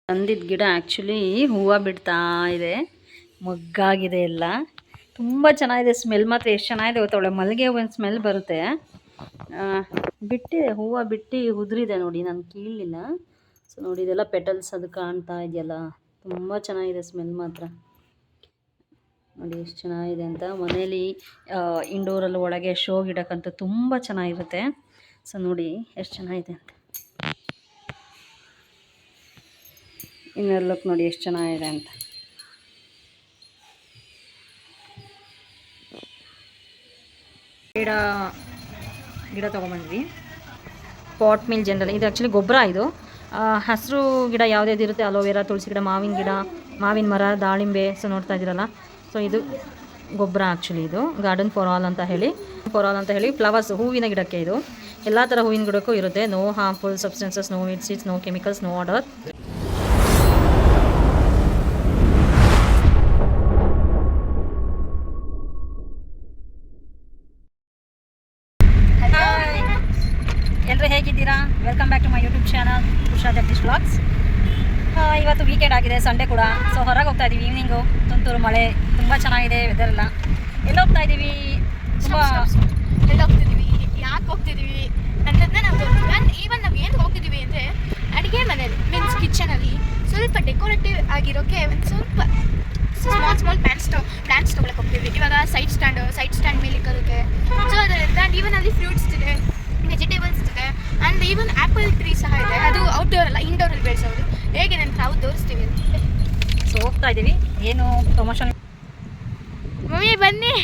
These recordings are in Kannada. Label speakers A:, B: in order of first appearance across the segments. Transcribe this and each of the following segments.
A: ತಂದಿದ್ದ ಗಿಡ ಆ್ಯಕ್ಚುಲಿ ಹೂವು ಬಿಡ್ತಾ ಇದೆ, ಮೊಗ್ಗಾಗಿದೆ ಎಲ್ಲ. ತುಂಬ ಚೆನ್ನಾಗಿದೆ, ಸ್ಮೆಲ್ ಮಾತ್ರ ಎಷ್ಟು ಚೆನ್ನಾಗಿದೆ ಗೊತ್ತವಳೆ. ಮಲ್ಲಿಗೆ ಹೂವಿನ ಸ್ಮೆಲ್ ಬರುತ್ತೆ. ಬಿಟ್ಟಿದೆ ಹೂವು, ಬಿಟ್ಟು ಉದುರಿದೆ ನೋಡಿ, ನಾನು ಕೀಳಲಿಲ್ಲ. ಸೊ ನೋಡಿ, ಇದೆಲ್ಲ ಪೆಟಲ್ಸ್ ಅದು ಕಾಣ್ತಾ ಇದೆಯಲ್ಲ, ತುಂಬ ಚೆನ್ನಾಗಿದೆ ಸ್ಮೆಲ್ ಮಾತ್ರ. ನೋಡಿ ಎಷ್ಟು ಚೆನ್ನಾಗಿದೆ ಅಂತ. ಮನೇಲಿ ಇಂಡೋರಲ್ಲಿ ಒಳಗೆ ಶೋ ಗಿಡಕ್ಕಂತೂ ತುಂಬ ಚೆನ್ನಾಗಿರುತ್ತೆ. ಸೊ ನೋಡಿ ಎಷ್ಟು ಚೆನ್ನಾಗಿದೆ ಅಂತ. ಇನ್ನರ್ ಲುಕ್ ನೋಡಿ ಎಷ್ಟು ಚೆನ್ನಾಗಿದೆ ಅಂತ. ಗಿಡ ತೊಗೊಂಬಂದ್ವಿ. ಪಾಟ್ ಮಿಲ್ ಜನರಲ್ ಇದು ಆ್ಯಕ್ಚುಲಿ ಗೊಬ್ಬರ. ಇದು ಹಸಿರು ಗಿಡ ಯಾವುದ್ಯಾವ್ದು ಇರುತ್ತೆ, ಅಲೋವೆರಾ, ತುಳಸಿ ಗಿಡ, ಮಾವಿನ ಗಿಡ, ಮಾವಿನ ಮರ, ದಾಳಿಂಬೆ. ಸೊ ನೋಡ್ತಾ ಇದ್ದೀರಲ್ಲ, ಸೊ ಇದು ಗೊಬ್ಬರ ಆ್ಯಕ್ಚುಲಿ. ಇದು ಗಾರ್ಡನ್ ಫಾರ್ ಆಲ್ ಅಂತ ಹೇಳಿ ಫ್ಲವರ್ಸ್, ಹೂವಿನ ಗಿಡಕ್ಕೆ. ಇದು ಎಲ್ಲ ಥರ ಹೂವಿನ ಗಿಡಕ್ಕೂ ಇರುತ್ತೆ. No harmful substances, no seeds, no chemicals, no order. ಎಲ್ಲರೂ ಹೇಗಿದ್ದೀರಾ? Welcome back to my YouTube channel Usha Jagadish vlogs. ಇವತ್ತು ವೀಕೆಂಡ್ ಆಗಿದೆ, ಸಂಡೇ ಕೂಡ. ಸೊ ಹೊರಗೆ ಹೋಗ್ತಾ ಇದ್ದೀವಿ. ಈವ್ನಿಂಗು ತುಂತುರು ಮಳೆ, ತುಂಬ ಚೆನ್ನಾಗಿದೆ ವೆದರ್ ಎಲ್ಲ. ಎಲ್ಲ ಹೋಗ್ತಾ ಇದ್ದೀವಿ, ತುಂಬ
B: ಎಲ್ಲ ಹೋಗ್ತಿದ್ದೀವಿ. ಯಾಕೆ ಹೋಗ್ತಿದ್ದೀವಿ ಅನ್ನೋದನ್ನ ನಾವು ತೋರಿಸ್ತೀವಿ. ಈವನ್ ನಾವು ಏನು ಹೋಗ್ತಿದ್ದೀವಿ ಅಂದರೆ ಅಡುಗೆ ಮನೇಲಿ, ಮೀನ್ಸ್ ಕಿಚನಲ್ಲಿ ಸ್ವಲ್ಪ ಡೆಕೋರೇಟಿವ್ ಆಗಿರೋಕ್ಕೆ ಒಂದು ಸ್ವಲ್ಪ ಸ್ಮಾಲ್ ಪ್ಲಾಂಟ್ಸ್ ತೊಗೊಳಕ್ಕೆ ಹೋಗ್ತೀವಿ. ಇವಾಗ ಸೈಡ್ ಸ್ಟ್ಯಾಂಡ್ ಮೇಲೆ ಇರುತ್ತೆ. ಸೊ ಅದರಿಂದ ಈವನ್ ಅಲ್ಲಿ ಫ್ರೂಟ್ಸ್ ಇದೆ, ವೆಜಿಟೇಬಲ್ಸ್ ಇದೆ, ಆ್ಯಂಡ್ ಈವನ್ ಆ್ಯಪಲ್ ಟ್ರೀ ಸಹ ಇದೆ. ಅದು ಔಟ್ಡೋರ್ ಅಲ್ಲ, ಇಂಡೋರಲ್ಲಿ ಬೆಳೆಸೋದು. ಹೇಗೆ ಅಂತ ನಾವು ತೋರಿಸ್ತೀವಿ.
A: ಸೊ ಹೋಗ್ತಾ ಇದ್ದೀವಿ. ಏನು ಪ್ರಮೋಷನ್?
B: ಮಮ್ಮಿ ಬನ್ನಿ.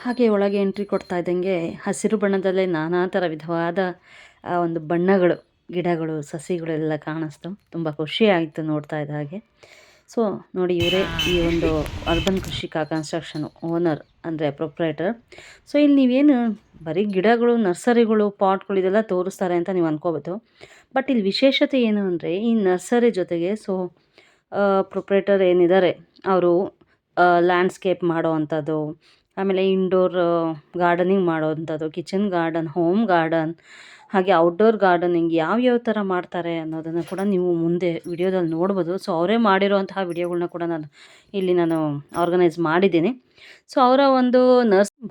A: ಹಾಗೆ ಒಳಗೆ ಎಂಟ್ರಿ ಕೊಡ್ತಾ ಇದ್ದಂಗೆ ಹಸಿರು ಬಣ್ಣದಲ್ಲೇ ನಾನಾ ಥರ ವಿಧವಾದ ಒಂದು ಬಣ್ಣಗಳು, ಗಿಡಗಳು, ಸಸಿಗಳೆಲ್ಲ ಕಾಣಿಸ್ತು. ತುಂಬ ಖುಷಿ ಆಯಿತು ನೋಡ್ತಾ ಇದ್ದ ಹಾಗೆ. ಸೊ ನೋಡಿ, ಇವರೇ ಈ ಒಂದು ಅರ್ಬನ್ ಕೃಷಿಕಾ ಕನ್ಸ್ಟ್ರಕ್ಷನ್ ಓನರ್, ಅಂದರೆ ಪ್ರೊಪ್ರೈಟರ್. ಸೊ ಇಲ್ಲಿ ನೀವೇನು ಬರೀ ಗಿಡಗಳು, ನರ್ಸರಿಗಳು, ಪಾಟ್ಗಳು ಇದೆಲ್ಲ ತೋರಿಸ್ತಾರೆ ಅಂತ ನೀವು ಅನ್ಕೋಬೋದು. ಬಟ್ ಇಲ್ಲಿ ವಿಶೇಷತೆ ಏನು ಅಂದರೆ, ಈ ನರ್ಸರಿ ಜೊತೆಗೆ ಪ್ರೊಪ್ರೈಟರ್ ಏನಿದ್ದಾರೆ ಅವರು ಲ್ಯಾಂಡ್ಸ್ಕೇಪ್ ಮಾಡೋ ಅಂಥದ್ದು, ಆಮೇಲೆ ಇಂಡೋರ್ ಗಾರ್ಡನಿಂಗ್ ಮಾಡೋ ಅಂಥದ್ದು, ಕಿಚನ್ ಗಾರ್ಡನ್, ಹೋಮ್ ಗಾರ್ಡನ್, ಹಾಗೆ ಔಟ್ಡೋರ್ ಗಾರ್ಡನಿಂಗ್ ಯಾವ್ಯಾವ ಥರ ಮಾಡ್ತಾರೆ ಅನ್ನೋದನ್ನು ಕೂಡ ನೀವು ಮುಂದೆ ವಿಡಿಯೋದಲ್ಲಿ ನೋಡ್ಬೋದು. ಸೊ ಅವರೇ ಮಾಡಿರೋಂತಹ ವಿಡಿಯೋಗಳನ್ನ ಕೂಡ ನಾನು ಆರ್ಗನೈಸ್ ಮಾಡಿದ್ದೀನಿ. ಸೊ ಅವರ ಒಂದು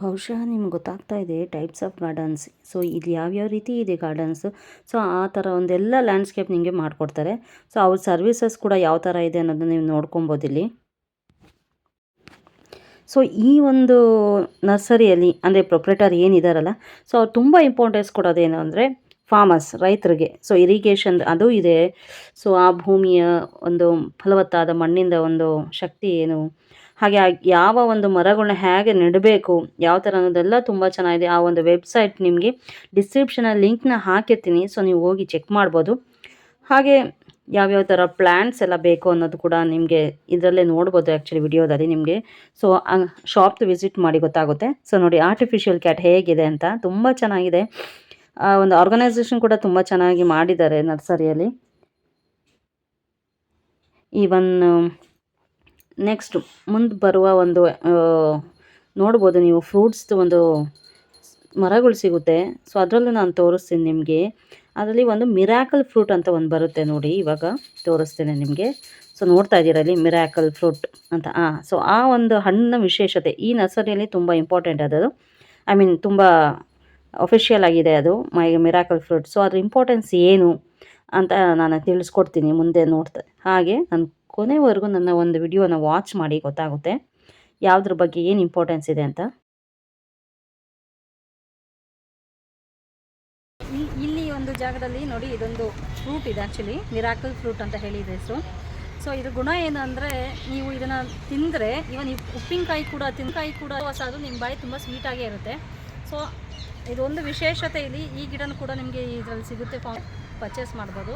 A: ಬಹುಶಃ ನಿಮ್ಗೆ ಗೊತ್ತಾಗ್ತಾ ಇದೆ ಟೈಪ್ಸ್ ಆಫ್ ಗಾರ್ಡನ್ಸ್. ಸೊ ಇಲ್ಲಿ ಯಾವ್ಯಾವ ರೀತಿ ಇದೆ ಗಾರ್ಡನ್ಸು, ಸೊ ಆ ಥರ ಒಂದೆಲ್ಲ ಲ್ಯಾಂಡ್ಸ್ಕೇಪ್ ನಿಮಗೆ ಮಾಡಿಕೊಡ್ತಾರೆ. ಸೊ ಅವ್ರ ಸರ್ವಿಸಸ್ ಕೂಡ ಯಾವ ಥರ ಇದೆ ಅನ್ನೋದನ್ನ ನೀವು ನೋಡ್ಕೊಬೋದು ಇಲ್ಲಿ. ಸೊ ಈ ಒಂದು ನರ್ಸರಿಯಲ್ಲಿ ಅಂದರೆ ಪ್ರೊಪ್ರೈಟರ್ ಏನಿದಾರಲ್ಲ, ಸೊ ಅವ್ರು ತುಂಬ ಇಂಪಾರ್ಟೆನ್ಸ್ ಕೊಡೋದೇನು ಅಂದರೆ ಫಾರ್ಮರ್ಸ್, ರೈತರಿಗೆ. ಸೊ ಇರಿಗೇಷನ್ ಅದು ಇದೆ. ಸೊ ಆ ಭೂಮಿಯ ಒಂದು ಫಲವತ್ತಾದ ಮಣ್ಣಿಂದ ಒಂದು ಶಕ್ತಿ ಏನು, ಹಾಗೆ ಯಾವ ಒಂದು ಮರಗಳನ್ನ ಹೇಗೆ ನೆಡಬೇಕು, ಯಾವ ಥರ ಅನ್ನೋದೆಲ್ಲ ತುಂಬ ಚೆನ್ನಾಗಿದೆ. ಆ ಒಂದು ವೆಬ್ಸೈಟ್ ನಿಮಗೆ ಡಿಸ್ಕ್ರಿಪ್ಷನಲ್ಲಿ ಲಿಂಕ್ನ ಹಾಕಿರ್ತೀನಿ. ಸೊ ನೀವು ಹೋಗಿ ಚೆಕ್ ಮಾಡ್ಬೋದು. ಹಾಗೆ ಯಾವ್ಯಾವ ಥರ ಪ್ಲ್ಯಾಂಟ್ಸ್ ಎಲ್ಲ ಬೇಕು ಅನ್ನೋದು ಕೂಡ ನಿಮಗೆ ಇದರಲ್ಲೇ ನೋಡ್ಬೋದು ಆ್ಯಕ್ಚುಲಿ ವಿಡಿಯೋದಲ್ಲಿ ನಿಮಗೆ. ಸೊ ಶಾಪ್ದು ವಿಸಿಟ್ ಮಾಡಿ ಗೊತ್ತಾಗುತ್ತೆ. ಸೊ ನೋಡಿ ಆರ್ಟಿಫಿಷಿಯಲ್ ಕ್ಯಾಟ್ ಹೇಗಿದೆ ಅಂತ, ತುಂಬ ಚೆನ್ನಾಗಿದೆ. ಒಂದು ಆರ್ಗನೈಸೇಷನ್ ಕೂಡ ತುಂಬ ಚೆನ್ನಾಗಿ ಮಾಡಿದ್ದಾರೆ ನರ್ಸರಿಯಲ್ಲಿ. ಈವನ್ ನೆಕ್ಸ್ಟ್ ಮುಂದೆ ಬರುವ ಒಂದು ನೋಡ್ಬೋದು ನೀವು, ಫ್ರೂಟ್ಸ್ದು ಒಂದು ಮರಗಳು ಸಿಗುತ್ತೆ. ಸೊ ಅದರಲ್ಲೂ ನಾನು ತೋರಿಸ್ತೀನಿ ನಿಮಗೆ. ಅದರಲ್ಲಿ ಒಂದು ಮಿರಾಕಲ್ ಫ್ರೂಟ್ ಅಂತ ಒಂದು ಬರುತ್ತೆ ನೋಡಿ, ಇವಾಗ ತೋರಿಸ್ತೇನೆ ನಿಮಗೆ. ಸೊ ನೋಡ್ತಾ ಇದ್ದೀರಾ ಇಲ್ಲಿ ಮಿರಾಕಲ್ ಫ್ರೂಟ್ ಅಂತ. ಸೊ ಆ ಒಂದು ಹಣ್ಣಿನ ವಿಶೇಷತೆ ಈ ನರ್ಸರಿಯಲ್ಲಿ ತುಂಬ ಇಂಪಾರ್ಟೆಂಟ್ ಅದು. ಐ ಮೀನ್ ತುಂಬ ಅಫಿಷಿಯಲ್ ಆಗಿದೆ ಅದು ಮಿರಾಕಲ್ ಫ್ರೂಟ್. ಸೊ ಅದ್ರ ಇಂಪಾರ್ಟೆನ್ಸ್ ಏನು ಅಂತ ನಾನು ತಿಳಿಸ್ಕೊಡ್ತೀನಿ ಮುಂದೆ ನೋಡ್ತಾ. ಹಾಗೆ ನಾನು ಕೊನೆವರೆಗೂ ನನ್ನ ಒಂದು ವಿಡಿಯೋನ ವಾಚ್ ಮಾಡಿ ಗೊತ್ತಾಗುತ್ತೆ ಯಾವುದ್ರ ಬಗ್ಗೆ ಏನು ಇಂಪಾರ್ಟೆನ್ಸ್ ಇದೆ ಅಂತ. ಇಲ್ಲಿ ಒಂದು ಜಾಗದಲ್ಲಿ ನೋಡಿ, ಇದೊಂದು ಫ್ರೂಟ್ ಇದೆ ಆ್ಯಕ್ಚುಲಿ, ಮಿರಾಕಲ್ ಫ್ರೂಟ್ ಅಂತ ಹೇಳಿದೆ ಹೆಸರು. ಸೊ ಇದ್ರ ಗುಣ ಏನು ಅಂದರೆ, ನೀವು ಇದನ್ನು ತಿಂದರೆ ಇವನ್ ಉಪ್ಪಿನಕಾಯಿ ಕೂಡ ಅದು ನಿಮ್ಮ ಬಾಯಿ ತುಂಬ ಸ್ವೀಟಾಗೇ ಇರುತ್ತೆ. ಸೊ ಇದೊಂದು ವಿಶೇಷತೆ ಇಲ್ಲಿ. ಈ ಗಿಡನೂ ಕೂಡ ನಿಮಗೆ ಇದರಲ್ಲಿ ಸಿಗುತ್ತೆ, ಪರ್ಚೇಸ್ ಮಾಡ್ಬೋದು.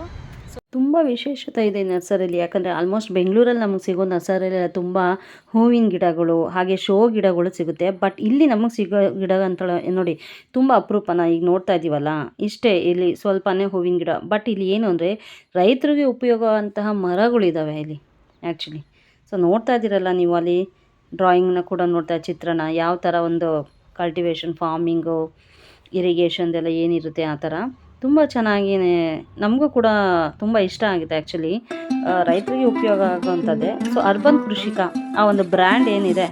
A: ಸೊ ತುಂಬ ವಿಶೇಷತೆ ಇದೆ ನರ್ಸರಿಯಲ್ಲಿ. ಯಾಕಂದರೆ ಆಲ್ಮೋಸ್ಟ್ ಬೆಂಗಳೂರಲ್ಲಿ ನಮಗೆ ಸಿಗೋ ನರ್ಸರಿಯಲ್ಲಿ ತುಂಬ ಹೂವಿನ ಗಿಡಗಳು ಹಾಗೆ ಶೋ ಗಿಡಗಳು ಸಿಗುತ್ತೆ. ಬಟ್ ಇಲ್ಲಿ ನಮಗೆ ಸಿಗೋ ಗಿಡ ಅಂತ ನೋಡಿ ತುಂಬ ಅಪರೂಪನ. ಈಗ ನೋಡ್ತಾ ಇದ್ದೀವಲ್ಲ, ಇಷ್ಟೇ ಇಲ್ಲಿ ಸ್ವಲ್ಪನೇ ಹೂವಿನ ಗಿಡ. ಬಟ್ ಇಲ್ಲಿ ಏನು ಅಂದರೆ ರೈತರಿಗೆ ಉಪಯೋಗ ಅಂತಹ ಮರಗಳಿದ್ದಾವೆ ಇಲ್ಲಿ ಆ್ಯಕ್ಚುಲಿ. ಸೊ ನೋಡ್ತಾ ಇದ್ದೀರಲ್ಲ ನೀವು ಅಲ್ಲಿ ಡ್ರಾಯಿಂಗ್ನ ಕೂಡ ನೋಡ್ತಾ, ಚಿತ್ರಣ ಯಾವ ಥರ ಒಂದು ಕಲ್ಟಿವೇಷನ್, ಫಾರ್ಮಿಂಗು, ಇರಿಗೇಷನ್ದೆಲ್ಲ ಏನಿರುತ್ತೆ ಆ ಥರ ತುಂಬ ಚೆನ್ನಾಗಿ ನಮಗೂ ಕೂಡ ತುಂಬ ಇಷ್ಟ ಆಗಿದೆ ಆ್ಯಕ್ಚುಲಿ. ರೈತರಿಗೆ ಉಪಯೋಗ ಆಗುವಂಥದ್ದೇ. ಸೊ ಅರ್ಬನ್ ಕೃಷಿಕ ಆ ಒಂದು ಬ್ರ್ಯಾಂಡ್ ಏನಿದೆ,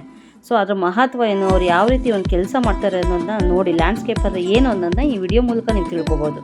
A: ಸೊ ಅದ್ರ ಮಹತ್ವ ಏನು, ಅವ್ರು ಯಾವ ರೀತಿ ಒಂದು ಕೆಲಸ ಮಾಡ್ತಾರೆ ಅನ್ನೋದನ್ನ ನೋಡಿ, ಲ್ಯಾಂಡ್ಸ್ಕೇಪರ್ ಏನು ಅನ್ನೋದನ್ನ ಈ ವಿಡಿಯೋ ಮೂಲಕ ನೀವು ತಿಳ್ಕೊಬೋದು.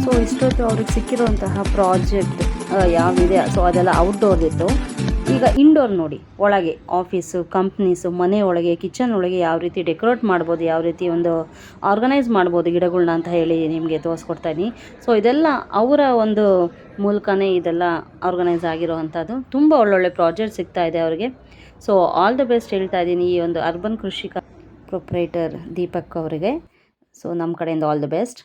A: ಸೊ ಇಷ್ಟೊತ್ತು ಅವ್ರಿಗೆ ಸಿಕ್ಕಿರುವಂತಹ ಪ್ರಾಜೆಕ್ಟ್ ಯಾವಿದೆ, ಸೊ ಅದೆಲ್ಲ ಔಟ್ಡೋರ್ದಿತ್ತು. ಈಗ ಇಂಡೋರ್ ನೋಡಿ, ಒಳಗೆ ಆಫೀಸು, ಕಂಪ್ನೀಸು, ಮನೆ ಒಳಗೆ, ಕಿಚನ್ ಒಳಗೆ ಯಾವ ರೀತಿ ಡೆಕೋರೇಟ್ ಮಾಡ್ಬೋದು, ಯಾವ ರೀತಿ ಒಂದು ಆರ್ಗನೈಸ್ ಮಾಡ್ಬೋದು ಗಿಡಗಳ್ನ ಅಂತ ಹೇಳಿ ನಿಮಗೆ ತೋರಿಸ್ಕೊಡ್ತಾಯಿದ್ದೀನಿ. ಸೊ ಇದೆಲ್ಲ ಅವರ ಒಂದು ಮೂಲಕನೇ ಇದೆಲ್ಲ ಆರ್ಗನೈಸ್ ಆಗಿರೋವಂಥದ್ದು. ತುಂಬ ಒಳ್ಳೊಳ್ಳೆ ಪ್ರಾಜೆಕ್ಟ್ ಸಿಗ್ತಾ ಇದೆ ಅವರಿಗೆ. ಸೊ ಆಲ್ ದ ಬೆಸ್ಟ್ ಹೇಳ್ತಾ ಇದ್ದೀನಿ ಈ ಒಂದು ಅರ್ಬನ್ ಕೃಷಿಕ ಪ್ರೊಪ್ರೈಟರ್ ದೀಪಕ್ ಅವರಿಗೆ. ಸೊ ನಮ್ಮ ಕಡೆಯಿಂದ ಆಲ್ ದ ಬೆಸ್ಟ್.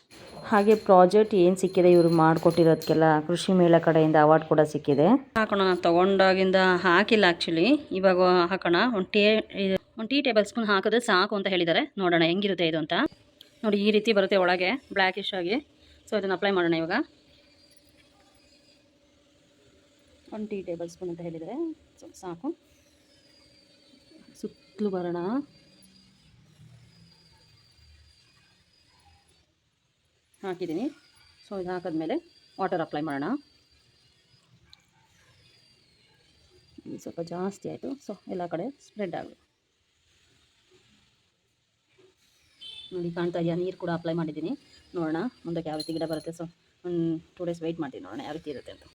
A: ಹಾಗೆ ಪ್ರಾಜೆಕ್ಟ್ ಏನು ಸಿಕ್ಕಿದೆ ಇವರು ಮಾಡಿಕೊಟ್ಟಿರೋದಕ್ಕೆಲ್ಲ ಕೃಷಿ ಮೇಳ ಕಡೆಯಿಂದ ಅವಾರ್ಡ್ ಕೂಡ ಸಿಕ್ಕಿದೆ. ಹಾಕೋಣ, ನಾನು ತೊಗೊಂಡಾಗಿಂದ ಹಾಕಿಲ್ಲ ಆ್ಯಕ್ಚುಲಿ, ಇವಾಗ ಹಾಕೋಣ. ಒಂದು ಟೀ ಟೇಬಲ್ ಸ್ಪೂನ್ ಹಾಕಿದ್ರೆ ಸಾಕು ಅಂತ ಹೇಳಿದ್ದಾರೆ. ನೋಡೋಣ ಹೆಂಗಿರುತ್ತೆ ಇದು ಅಂತ. ನೋಡಿ ಈ ರೀತಿ ಬರುತ್ತೆ ಒಳಗೆ ಬ್ಲ್ಯಾಕಿಶ್ ಆಗಿ. ಸೊ ಇದನ್ನು ಅಪ್ಲೈ ಮಾಡೋಣ ಇವಾಗ. 1 ಟೀ ಟೇಬಲ್ ಸ್ಪೂನ್ ಅಂತ ಹೇಳಿದರೆ ಸೊ ಸಾಕು. ಸುತ್ತಲೂ ಬರೋಣ. ಹಾಕಿದ್ದೀನಿ. ಸೊ ಇದು ಹಾಕಿದ್ಮೇಲೆ ವಾಟರ್ ಅಪ್ಲೈ ಮಾಡೋಣ. ಸ್ವಲ್ಪ ಜಾಸ್ತಿ ಆಯಿತು. ಸೊ ಎಲ್ಲ ಕಡೆ ಸ್ಪ್ರೆಡ್ ಆಗುತ್ತೆ. ನೋಡಿ ಕಾಣ್ತಾ ಇದೆಯಾ, ನೀರು ಕೂಡ ಅಪ್ಲೈ ಮಾಡಿದ್ದೀನಿ. ನೋಡೋಣ ಮುಂದಕ್ಕೆ ಯಾವ ರೀತಿ ಗಿಡ ಬರುತ್ತೆ. ಸೊ ಒಂದು 2 ಡೇಸ್ ವೆಯ್ಟ್ ಮಾಡ್ತೀನಿ, ನೋಡೋಣ ಯಾವ ರೀತಿ ಇರುತ್ತೆ ಅಂತ.